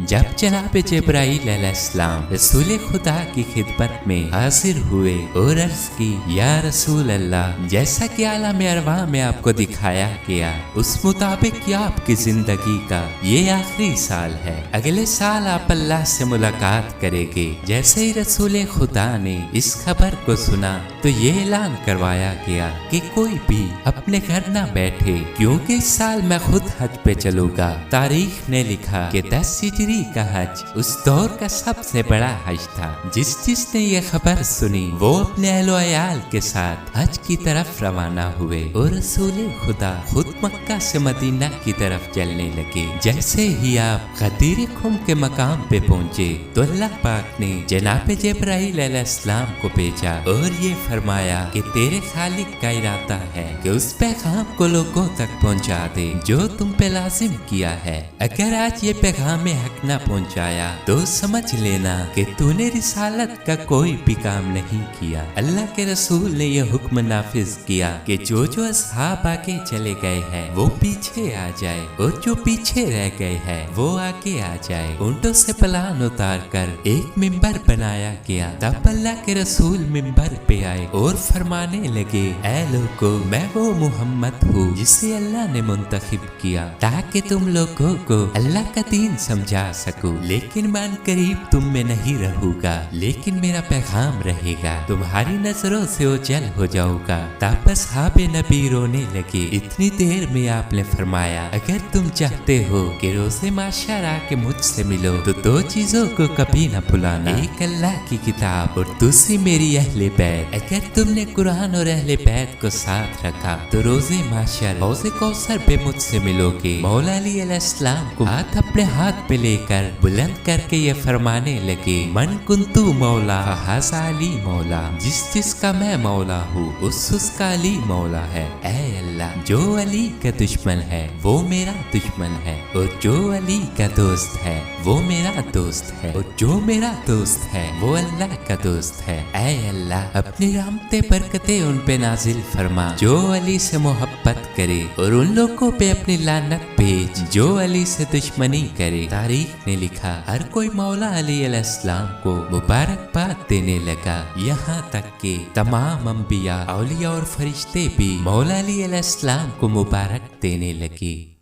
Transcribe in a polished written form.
جب جناب جبرائیل علیہ السلام رسول خدا کی خدمت میں حاضر ہوئے اور عرض کی یا رسول اللہ، جیسا کہ عالم ارواح میں آپ کو دکھایا گیا اس مطابق یہ آپ کی زندگی کا یہ آخری سال ہے، اگلے سال آپ اللہ سے ملاقات کریں گے۔ جیسے ہی رسول خدا نے اس خبر کو سنا تو یہ اعلان کروایا گیا کہ کوئی بھی اپنے گھر نہ بیٹھے، کیونکہ اس سال میں خود حج پہ چلوں گا۔ تاریخ نے لکھا کہ 10 ہجری کا حج اس دور کا سب سے بڑا حج تھا۔ جس نے یہ خبر سنی وہ اپنے اہل و عیال کے ساتھ حج کی طرف روانہ ہوئے اور رسول خدا خود مکہ سے مدینہ کی طرف چلنے لگے۔ جیسے ہی آپ غدیر خم کے مقام پہ پہنچے تو اللہ پاک نے جناب جبرائیل علیہ السلام کو بھیجا اور یہ فرمایا کہ تیرے خالق کا ارادہ ہے کہ اس پیغام کو لوگوں تک پہنچا دے جو تم پہ لازم کیا ہے۔ اگر آج یہ پیغام حق نہ پہنچایا تو سمجھ لینا کہ تو نے رسالت کا کوئی بھی کام نہیں کیا۔ اللہ کے رسول نے یہ حکم نافذ کیا کہ جو اصحاب آگے چلے گئے ہیں وہ پیچھے آ جائے اور جو پیچھے رہ گئے ہیں وہ آگے آ جائے۔ اونٹوں سے پلان اتار کر ایک ممبر بنایا گیا، تب اللہ کے رسول ممبر پہ آئے اور فرمانے لگے اے لوگو، میں وہ محمد ہوں جسے اللہ نے منتخب کیا تاکہ تم لوگوں کو اللہ کا دین سمجھا سکو، لیکن من قریب تم میں نہیں رہوں گا، لیکن میرا پیغام رہے گا، تمہاری نظروں سے اوجھل ہو جاؤ گا۔ تب اصحاب نبی رونے لگے۔ اتنی دیر میں آپ نے فرمایا اگر تم چاہتے ہو کہ روز معاشر آ کے مجھ سے ملو تو 2 چیزوں کو کبھی نہ بھلانا، ایک اللہ کی کتاب اور دوسری میری اہل بیت۔ اگر تم نے قرآن اور اہل بیت کو ساتھ رکھا تو روز معاشر حوض کوثر پہ مجھ سے ملو گے۔ مولا علی علیہ السلام کو ہاتھ اپنے ہاتھ پہ لے کر بلند کر کے یہ فرمانے لگے من کنتو مولا فہذا علی مولا، جس کا میں مولا ہوں اس کا علی مولا ہے۔ اے اللہ، جو علی کا دشمن ہے وہ میرا دشمن ہے، اور جو علی کا دوست ہے وہ میرا دوست ہے، اور جو میرا دوست ہے وہ اللہ کا دوست ہے۔ اے اللہ، اپنی رحمتیں برکتیں ان پہ نازل فرما جو علی سے محبت کرے، اور ان لوگوں پہ اپنی لعنت بھیج جو علی سے دشمنی کرے۔ تاریخ نے لکھا ہر کوئی مولا علی علیہ السلام کو مبارکباد دینے لگا، یہاں تک کہ تمام انبیاء، اولیاء اور فرشتے بھی مولا علی علیہ السلام کو مبارک دینے لگے۔